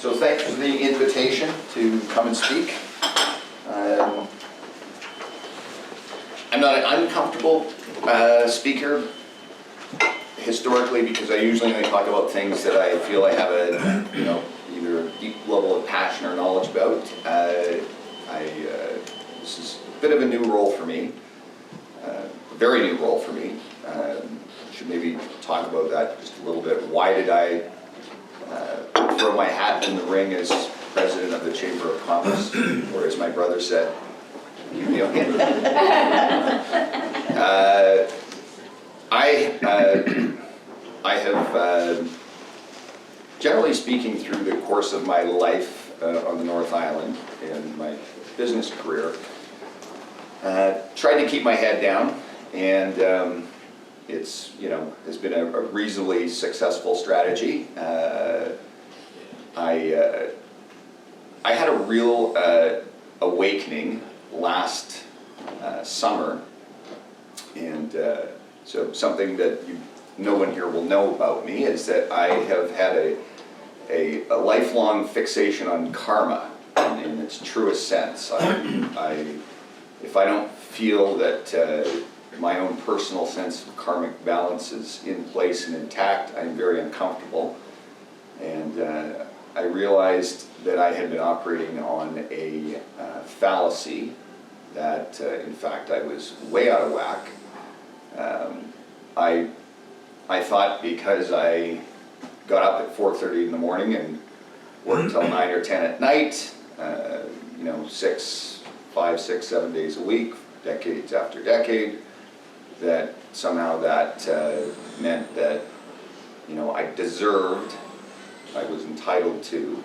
So thanks for the invitation to come and speak. I'm not an uncomfortable speaker historically, because I usually only talk about things that I feel I have a, either a deep level of passion or knowledge about. This is a bit of a new role for me, a very new role for me. Should maybe talk about that just a little bit. Why did I throw my hat in the ring as president of the Chamber of Commerce, or as my brother said, give me a hint. I have, generally speaking, through the course of my life on the North Island in my business career, tried to keep my head down, and it's, has been a reasonably successful strategy. I had a real awakening last summer, and so something that no one here will know about me is that I have had a lifelong fixation on karma in its truest sense. If I don't feel that my own personal sense of karmic balance is in place and intact, I'm very uncomfortable. And I realized that I had been operating on a fallacy that, in fact, I was way out of whack. I thought because I got up at 4:30 in the morning and worked till 9 or 10 at night, 5, 6, 7 days a week, decades after decade, that somehow that meant that, I deserved, I was entitled to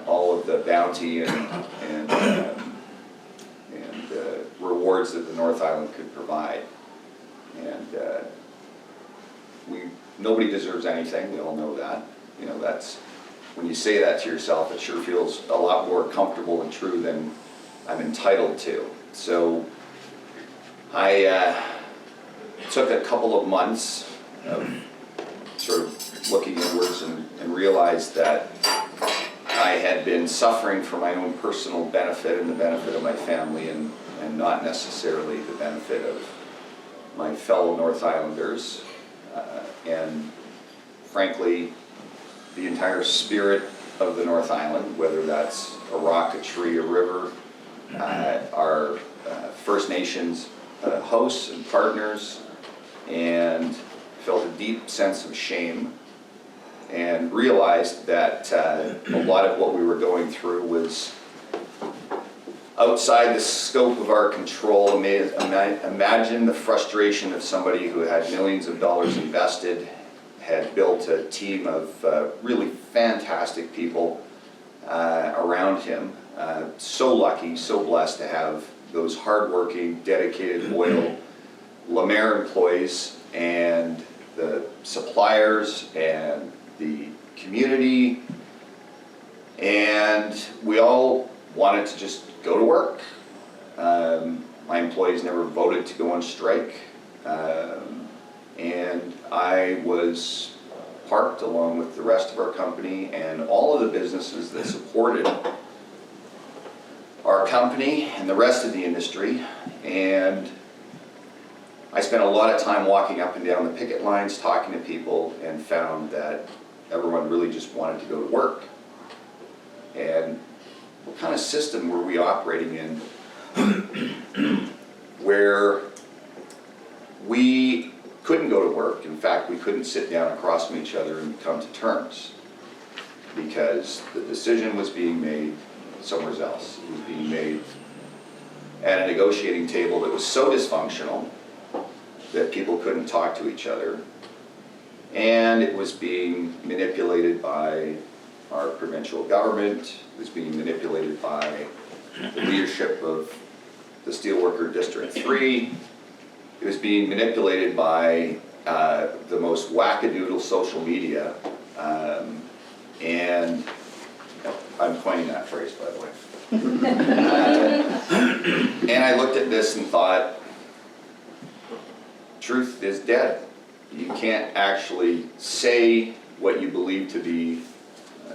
all of the bounty and rewards that the North Island could provide. And nobody deserves anything, we all know that. That's, when you say that to yourself, it sure feels a lot more comfortable and true than I'm entitled to. So I took a couple of months of sort of looking inwards and realized that I had been suffering for my own personal benefit and the benefit of my family, and not necessarily the benefit of my fellow North Islanders. And frankly, the entire spirit of the North Island, whether that's a rock, a tree, a river, our First Nations hosts and partners, and felt a deep sense of shame, and realized that a lot of what we were going through was outside the scope of our control. Imagine the frustration of somebody who had millions of dollars invested, had built a team of really fantastic people around him. So lucky, so blessed to have those hardworking, dedicated, loyal Lemaire employees, and the suppliers and the community, and we all wanted to just go to work. My employees never voted to go on strike, and I was parked along with the rest of our company and all of the businesses that supported our company and the rest of the industry. And I spent a lot of time walking up and down the picket lines, talking to people, and found that everyone really just wanted to go to work. And what kind of system were we operating in where we couldn't go to work? In fact, we couldn't sit down across from each other and come to terms, because the decision was being made somewhere else. It was being made at a negotiating table that was so dysfunctional that people couldn't talk to each other, and it was being manipulated by our provincial government. It was being manipulated by the leadership of the Steelworker District 3. It was being manipulated by the most wackadoodle social media, and I'm coining that phrase, by the way. And I looked at this and thought, truth is dead. You can't actually say what you believe to be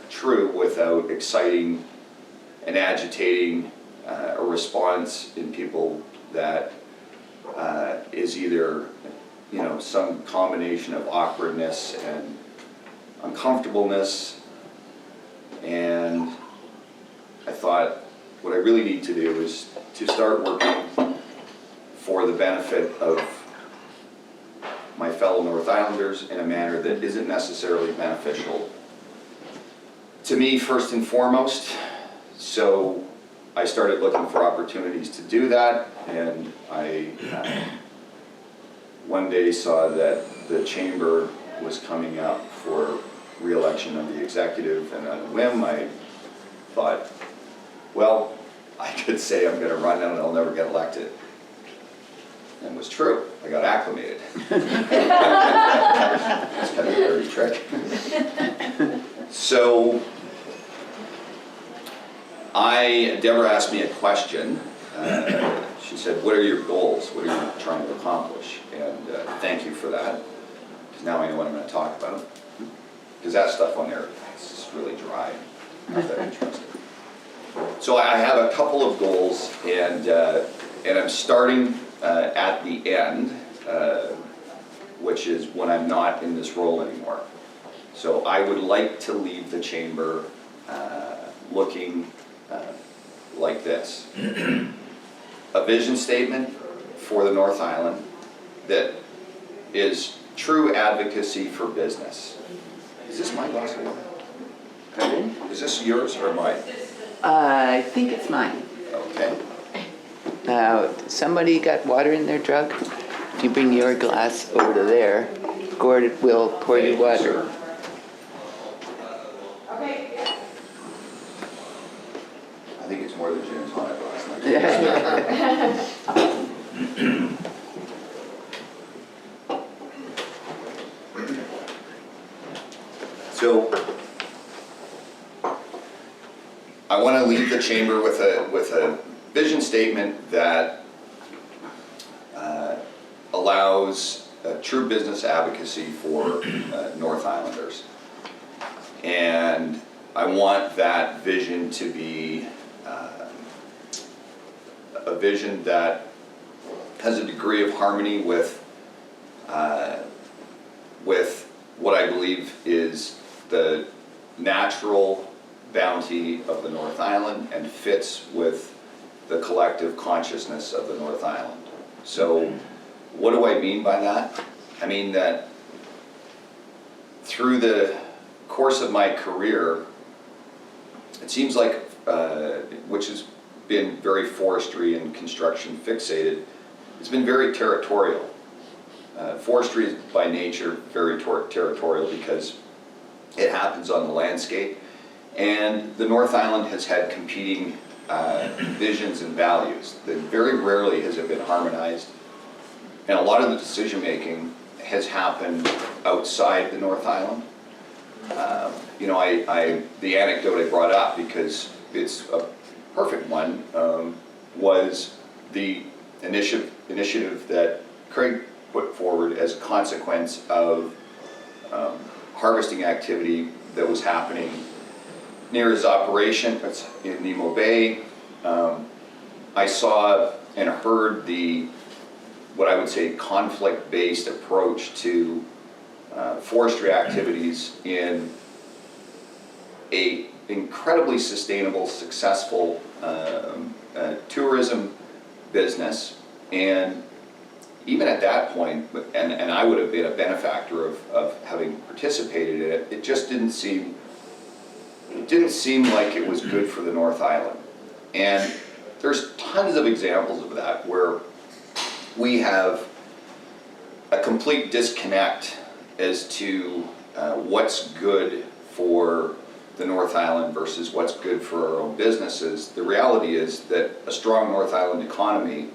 true without exciting and agitating a response in people that is either, some combination of awkwardness and uncomfortableness. And I thought what I really need to do is to start working for the benefit of my fellow North Islanders in a manner that isn't necessarily beneficial to me first and foremost. So I started looking for opportunities to do that, and I one day saw that the chamber was coming up for re-election of the executive, and on a whim I thought, well, I could say I'm going to run and I'll never get elected. And it was true. I got acclimated. It's kind of a dirty trick. So Deborah asked me a question. She said, what are your goals? What are you trying to accomplish? And thank you for that, because now I know what I'm going to talk about. Because that stuff on there is just really dry, not that interesting. So I have a couple of goals, and I'm starting at the end, which is when I'm not in this role anymore. So I would like to leave the chamber looking like this. A vision statement for the North Island that is true advocacy for business. Is this my glass of water? Is this yours or mine? I think it's mine. Okay. Somebody got water in their jug? If you bring your glass over to there, Gord will pour you water. I think it's more than gin and tonic last night. So I want to leave the chamber with a vision statement that allows true business advocacy for North Islanders. And I want that vision to be a vision that has a degree of harmony with what I believe is the natural bounty of the North Island and fits with the collective consciousness of the North Island. So what do I mean by that? I mean that through the course of my career, it seems like, which has been very forestry and construction fixated, it's been very territorial. Forestry is by nature very territorial because it happens on the landscape, and the North Island has had competing visions and values that very rarely has it been harmonized, and a lot of the decision making has happened outside the North Island. The anecdote I brought up, because it's a perfect one, was the initiative that Craig put forward as a consequence of harvesting activity that was happening near his operation. It's in Nemo Bay. I saw and heard what I would say conflict-based approach to forestry activities in a incredibly sustainable, successful tourism business. And even at that point, and I would have been a benefactor of having participated in it, it just didn't seem like it was good for the North Island. And there's tons of examples of that where we have a complete disconnect as to what's good for the North Island versus what's good for our own businesses. The reality is that a strong North Island economy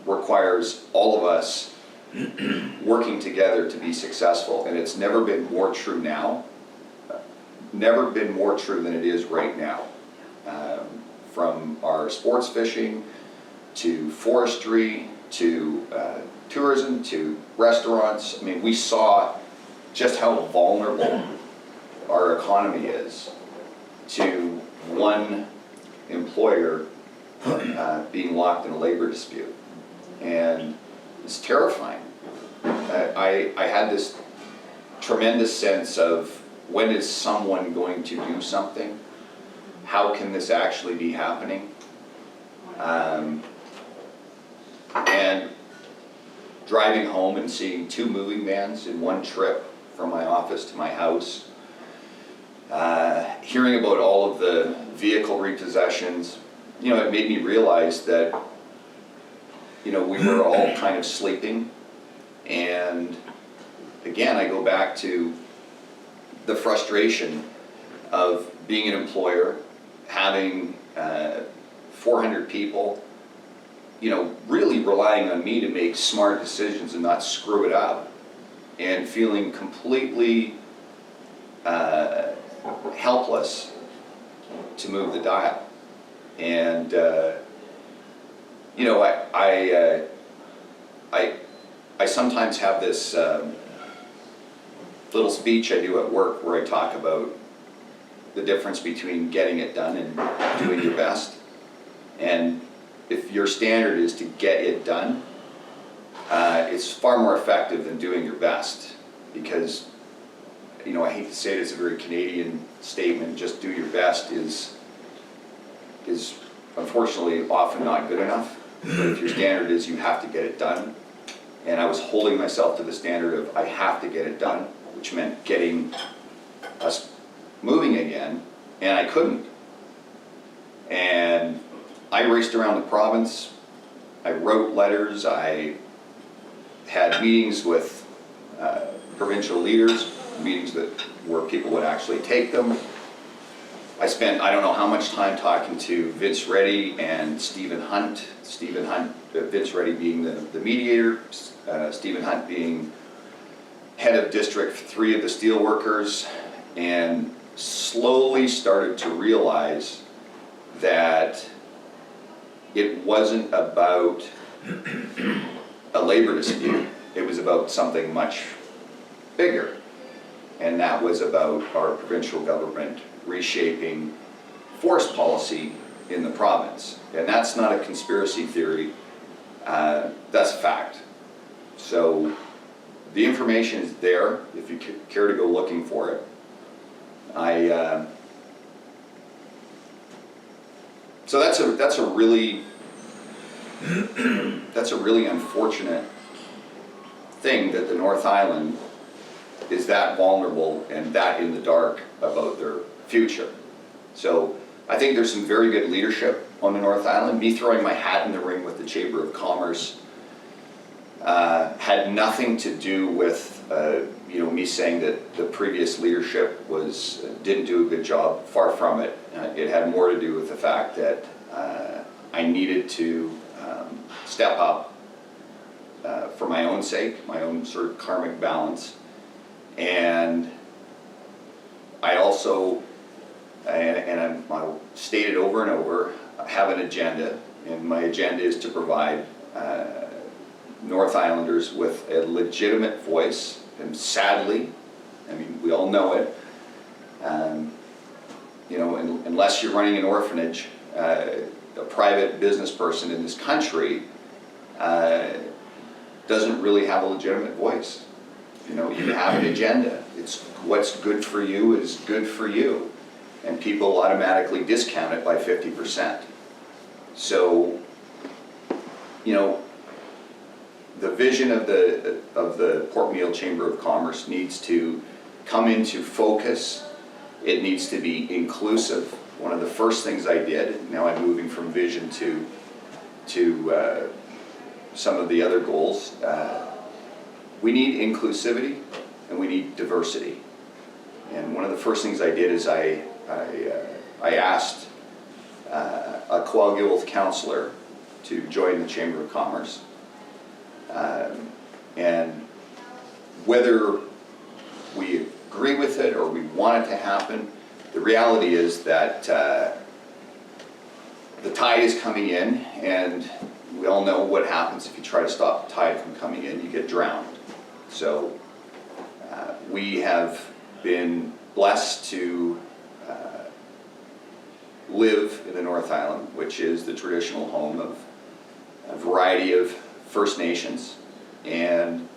requires all of us working together to be successful, and it's never been more true now, never been more true than it is right now. From our sports fishing to forestry to tourism to restaurants. I mean, we saw just how vulnerable our economy is to one employer being locked in a labor dispute. And it's terrifying. I had this tremendous sense of, when is someone going to do something? How can this actually be happening? And driving home and seeing 2 moving vans in one trip from my office to my house, hearing about all of the vehicle repossessions, you know, it made me realize that, you know, we were all kind of sleeping. And again, I go back to the frustration of being an employer, having 400 people, you know, really relying on me to make smart decisions and not screw it up, and feeling completely helpless to move the dial. And you know, I sometimes have this little speech I do at work where I talk about the difference between getting it done and doing your best. And if your standard is to get it done, it's far more effective than doing your best. Because, you know, I hate to say it, it's a very Canadian statement, just do your best is unfortunately often not good enough. But if your standard is you have to get it done, and I was holding myself to the standard of I have to get it done, which meant getting us moving again, and I couldn't. And I raced around the province, I wrote letters, I had meetings with provincial leaders, meetings where people would actually take them. I spent I don't know how much time talking to Vince Reddy and Stephen Hunt. Vince Reddy being the mediator, Stephen Hunt being head of District 3 of the Steelworkers, and slowly started to realize that it wasn't about a labor dispute, it was about something much bigger. And that was about our provincial government reshaping forest policy in the province. And that's not a conspiracy theory, that's a fact. So the information is there if you care to go looking for it. So that's a really unfortunate thing that the North Island is that vulnerable and that in the dark about their future. So I think there's some very good leadership on the North Island. Me throwing my hat in the ring with the Chamber of Commerce had nothing to do with you know, me saying that the previous leadership didn't do a good job. Far from it. It had more to do with the fact that I needed to step up for my own sake, my own sort of karmic balance. And I also, and I'll state it over and over, I have an agenda, and my agenda is to provide North Islanders with a legitimate voice. And sadly, I mean, we all know it, you know, unless you're running an orphanage, a private business person in this country doesn't really have a legitimate voice. You know, you have an agenda. It's what's good for you is good for you. And people automatically discount it by 50%. So, you know, the vision of the Port Meal Chamber of Commerce needs to come into focus. It needs to be inclusive. One of the first things I did, now I'm moving from vision to some of the other goals. We need inclusivity and we need diversity. And one of the first things I did is I asked a Coagulous counselor to join the Chamber of Commerce. And whether we agree with it or we want it to happen, the reality is that the tide is coming in, and we all know what happens if you try to stop the tide from coming in, you get drowned. So we have been blessed to live in the North Island, which is the traditional home of a variety of First Nations. And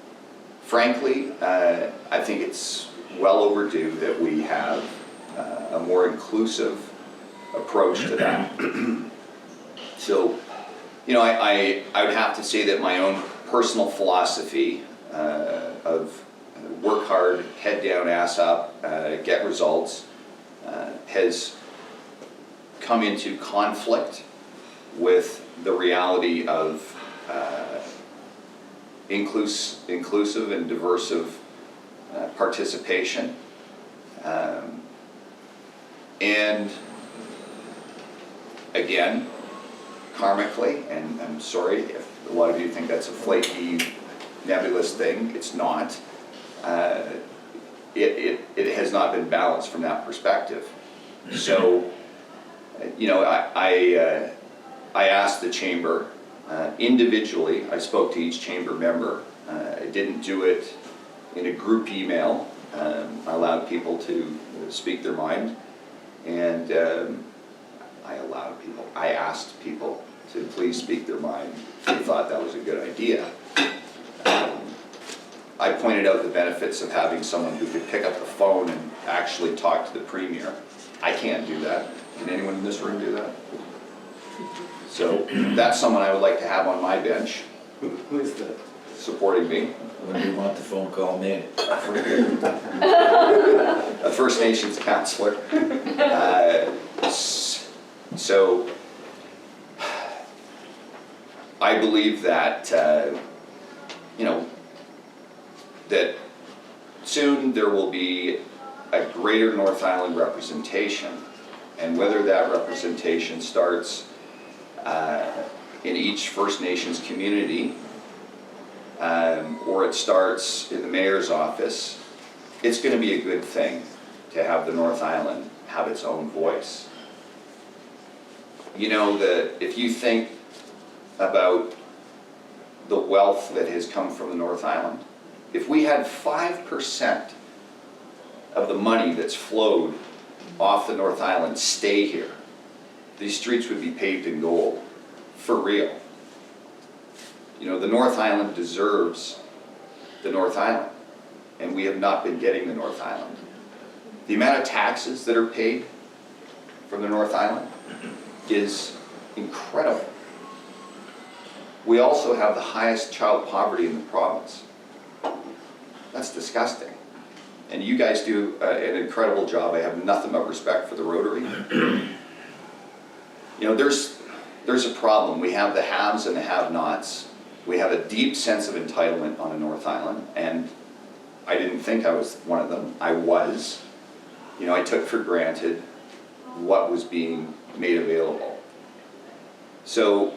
frankly, I think it's well overdue that we have a more inclusive approach to that. So, you know, I would have to say that my own personal philosophy of work hard, head down, ass up, get results, has come into conflict with the reality of inclusive and diversive participation. And again, karmically, and I'm sorry if a lot of you think that's a flaky, nebulous thing, it's not. It has not been balanced from that perspective. So, you know, I asked the chamber individually. I spoke to each chamber member. I didn't do it in a group email. I allowed people to speak their mind, and I asked people to please speak their mind if they thought that was a good idea. I pointed out the benefits of having someone who could pick up the phone and actually talk to the Premier. I can't do that. Can anyone in this room do that? So that's someone I would like to have on my bench. Who is that? Supporting me. When you want the phone call made. A First Nations councillor. So I believe that, you know, that soon there will be a greater North Island representation, and whether that representation starts in each First Nations community or it starts in the mayor's office, it's going to be a good thing to have the North Island have its own voice. You know, if you think about the wealth that has come from the North Island, if we had 5% of the money that's flowed off the North Island stay here, these streets would be paved in gold, for real. You know, the North Island deserves the North Island, and we have not been getting the North Island. The amount of taxes that are paid from the North Island is incredible. We also have the highest child poverty in the province. That's disgusting. And you guys do an incredible job. I have nothing but respect for the Rotary. You know, there's a problem. We have the haves and the have-nots. We have a deep sense of entitlement on the North Island, and I didn't think I was one of them. I was. You know, I took for granted what was being made available. So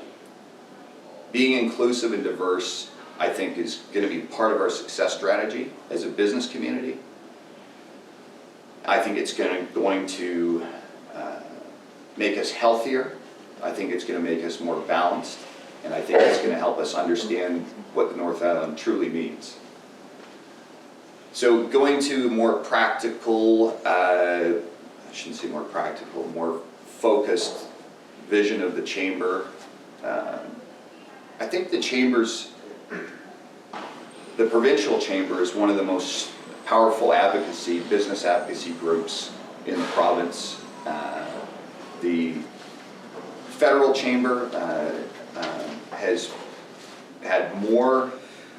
being inclusive and diverse, I think, is going to be part of our success strategy as a business community. I think it's going to make us healthier. I think it's going to make us more balanced. And I think it's going to help us understand what the North Island truly means. So going to more practical, I shouldn't say more practical, more focused vision of the chamber. I think the chambers, the provincial chamber is one of the most powerful business advocacy groups in the province. The federal chamber has had more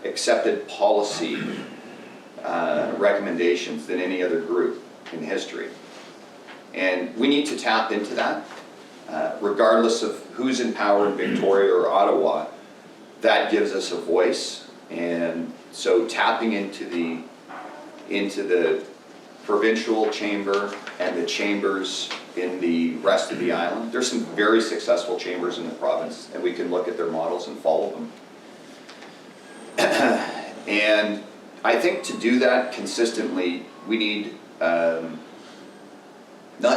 accepted policy recommendations than any other group in history. And we need to tap into that. Regardless of who's in power in Victoria or Ottawa, that gives us a voice. And so tapping into the provincial chamber and the chambers in the rest of the island. There's some very successful chambers in the province, and we can look at their models and follow them. And I think to do that consistently, we need not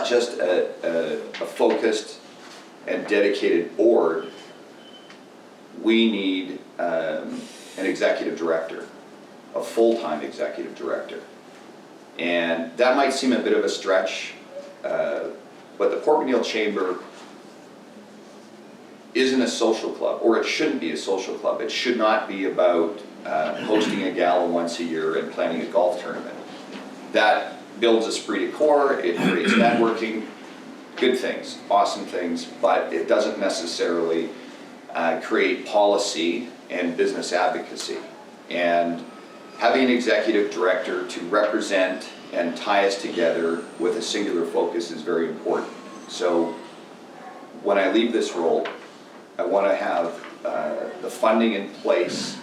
just a focused and dedicated board, we need an executive director, a full-time executive director. And that might seem a bit of a stretch, but the Port McNeill Chamber isn't a social club, or it shouldn't be a social club. It should not be about hosting a gala once a year and planning a golf tournament. That builds esprit de corps, it creates networking, good things, awesome things, but it doesn't necessarily create policy and business advocacy. And having an executive director to represent and tie us together with a singular focus is very important. So when I leave this role, I want to have the funding in place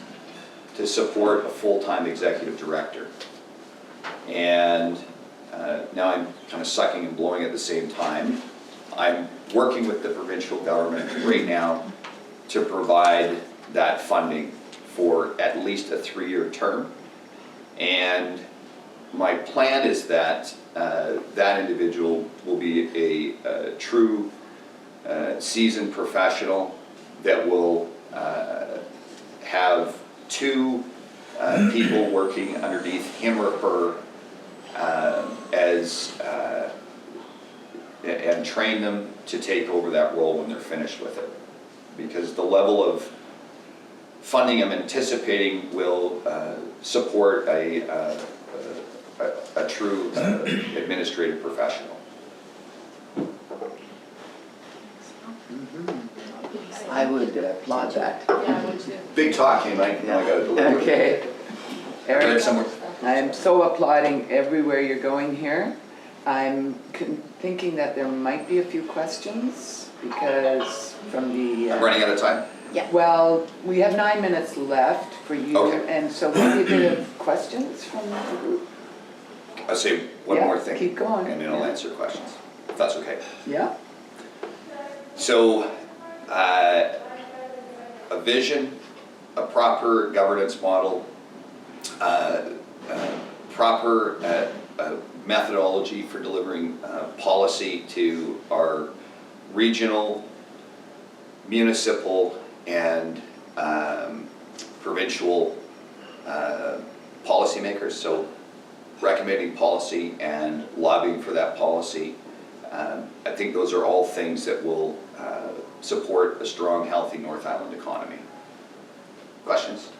to support a full-time executive director. And now I'm kind of sucking and blowing at the same time. I'm working with the provincial government right now to provide that funding for at least a 3-year term. And my plan is that that individual will be a true seasoned professional that will have 2 people working underneath him or her and train them to take over that role when they're finished with it. Because the level of funding I'm anticipating will support a true administrative professional. I would applaud that. Yeah, I would too. Big talking, I gotta deliver. Okay. Read Eric, somewhere. I'm so applauding everywhere you're going here. I'm thinking that there might be a few questions because from the... I'm running out of time? Well, we have 9 minutes left for you, Okay. and so maybe a bit of questions from the group. I'll say one Yeah, more thing. keep going. And then I'll Yeah. answer questions, if that's okay. Yeah? So, a vision, a proper governance model, proper methodology for delivering policy to our regional, municipal, and provincial policymakers. So recommending policy and lobbying for that policy. I think those are all things that will support a strong, healthy North Island economy. Questions?